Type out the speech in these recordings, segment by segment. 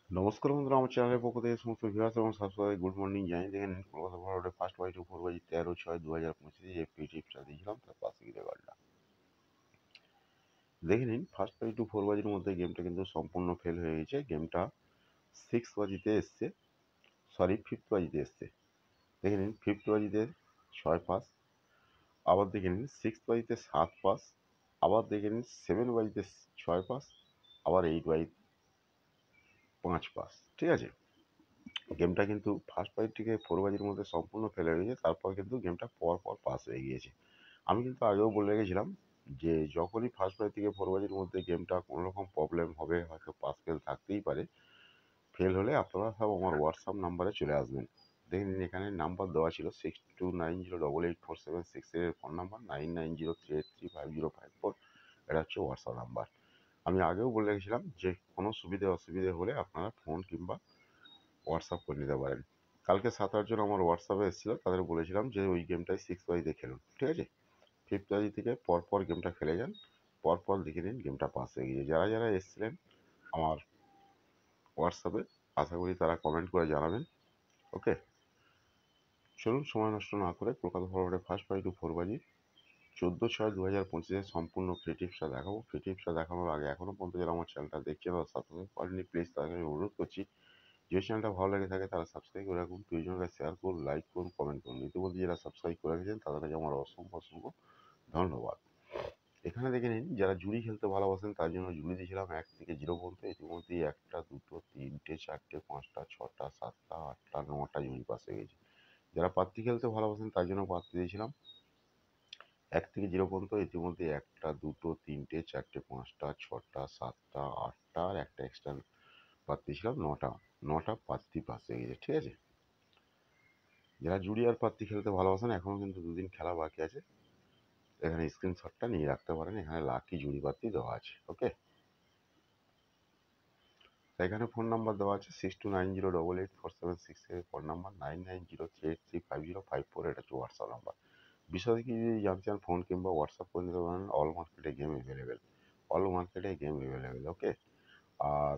নমস্কার বন্ধুরা, আমার চ্যানেলের পক্ষ থেকে সমস্ত ভিউয়ার্স এবং সাবস্ক্রাইবার গুড মর্নিং জানিয়ে দেখে নিন কলকাতা ফরওয়ার্ডে ফার্স্ট বাই টু 4 বাজি 13/6/2025 যে ফ্রি টিপসটা দিয়েছিলাম তার পাশে গিয়ে রেকর্ডটা দেখে নিন। ফার্স্ট বাই টু 4 বাজির মধ্যে গেমটা কিন্তু সম্পূর্ণ ফেল হয়ে গেছে। গেমটা 6 বাজিতে এসছে, সরি 5th বাজিতে এসছে। দেখে নিন 5th বাজিতে 6 পাস, আবার দেখে নিন 6 বাজিতে 7 পাস, আবার দেখে নিন 7 বাজিতে 6 পাস, আবার 8 বাজিতে 5 পাস। ঠিক আছে, গেমটা কিন্তু ফার্স্ট বাইট থেকে 4 বাজির মধ্যে সম্পূর্ণ ফেলে গেছে, তারপর কিন্তু গেমটা পর পর পাস হয়ে গিয়েছে। আমি কিন্তু আগেও বলে রেখেছিলাম যে যখনই ফার্স্ট বাইট থেকে 4 বাজির মধ্যে গেমটা কোনো রকম প্রবলেম হবে, হয়তো পাস ফেল থাকতেই পারে। ফেল হলে আপনারা সব আমার হোয়াটসঅ্যাপ নাম্বারে চলে আসবেন। দেখে নিন এখানে নাম্বার দেওয়া ছিল 6290884766 এর ফোন নাম্বার, 9903835054, এটা হচ্ছে হোয়াটসঅ্যাপ নাম্বার। আমি আগেও বলে রেখেছিলাম যে কোনো সুবিধে অসুবিধে হলে আপনারা ফোন কিংবা হোয়াটসঅ্যাপ করে নিতে পারেন। কালকে 7-8 জন আমার হোয়াটসঅ্যাপে এসেছিলো, তাদের বলেছিলাম যে ওই গেমটাই 6 বাজিতে খেলুন। ঠিক আছে, 5th বাজি থেকে পরপর গেমটা খেলে যান, পরপর দেখে নিন গেমটা পাস হয়ে গিয়েছে। যারা যারা এসেছিলেন আমার হোয়াটসঅ্যাপে, আশা করি তারা কমেন্ট করে জানাবেন। ওকে, চলুন সময় নষ্ট না করে কলকাতা ফরওয়ার্ডে ফার্স্ট বাই টু 4 বাজি 14/6/2025 সম্পূর্ণ ফ্রি টিপসটা দেখাবো। ফ্রি টিপসটা দেখানোর আগে এখনও পর্যন্ত যারা আমার চ্যানেলটা দেখছে বা সাবস্ক্রাইব করেননি, প্লিজ তাদেরকে আমি অনুরোধ করছি, যে চ্যানেলটা ভালো লেগে থাকে তারা সাবস্ক্রাইব করে রাখুন, প্রিয়জনকে শেয়ার করুন, লাইক করুন, কমেন্ট করুন। ইতিমধ্যে যারা সাবস্ক্রাইব করে রেখেছেন তাদের কাছে আমার অসংখ্য অসংখ্য ধন্যবাদ। এখানে দেখে নিন, যারা জুড়ি খেলতে ভালোবাসেন তার জন্য জুড়ি দিয়েছিলাম 1 থেকে 0 পর্যন্ত। ইতিমধ্যেই 1টা 2টো 3টে 4টে 5টা 6টা 7টা 8টা 9টা জুড়ি পাস হয়ে গেছে। যারা পাত্তি খেলতে ভালোবাসেন তার জন্য পাত্তি দিয়েছিলাম 1 থেকে 0 পর্যন্ত। ইতিমধ্যে 1টা 2টো 3টে 4টে 5টা 6টা 7টা 8টা আর একটা এক্সট্রা পাত্তি ছিলাম 9টা পাত্তি পাস হয়ে গেছে। ঠিক আছে, যারা জুড়ি আর পাত্তি খেলতে ভালোবাসেন এখনও কিন্তু 2 দিন খেলা বাকি আছে, এখানে স্ক্রিনশটটা নিয়ে রাখতে পারেন, এখানে লাকি জুড়ি পাত্তি দেওয়া আছে। ওকে, এখানে ফোন নাম্বার দেওয়া আছে 6290884766 এর ফোন নাম্বার, 9903835054, এটা হচ্ছে হোয়াটসঅ্যাপ নাম্বার। বিষয় কি যদি জানতে চান ফোন কিংবা হোয়াটসঅ্যাপ করে নিতে পারেন। অল মার্কেটে গেম অ্যাভেলেবেল, অল মার্কেটে গেম অ্যাভেলেবেল। ওকে, আর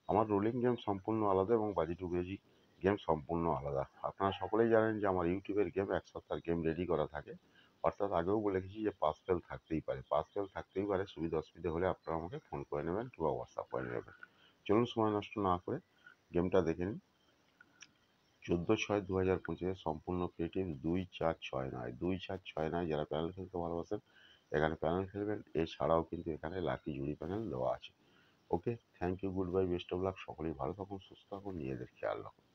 আমার রোলিং গেম সম্পূর্ণ আলাদা এবং বাজি টু বাজি গেম সম্পূর্ণ আলাদা। আপনারা সকলেই জানেন যে আমার ইউটিউবের গেম 1 সপ্তাহের গেম রেডি করা থাকে, অর্থাৎ আগেও বলে রেখেছি যে পাস ফেল থাকতেই পারে, পাস ফেল থাকতেই পারে। সুবিধা অসুবিধা হলে আপনারা আমাকে ফোন করে নেবেন কিংবা হোয়াটসঅ্যাপ করে নেবেন। চলুন সময় নষ্ট না করে গেমটা দেখে নিন। 14/6/2025 সম্পূর্ণ ক্রিয়েটিভ 2-4-6 নয়, 2-4-6 নয়। যারা প্যানেল খেলতে ভালোবাসেন এখানে প্যানেল খেলবেন, এছাড়াও কিন্তু এখানে লাকি জুড়ি প্যানেল দেওয়া আছে। Okay, thank you, good bye, best of luck. সকলেই ভালো থাকুন, সুস্থ থাকুন, নিজেদের খেয়াল রাখুন।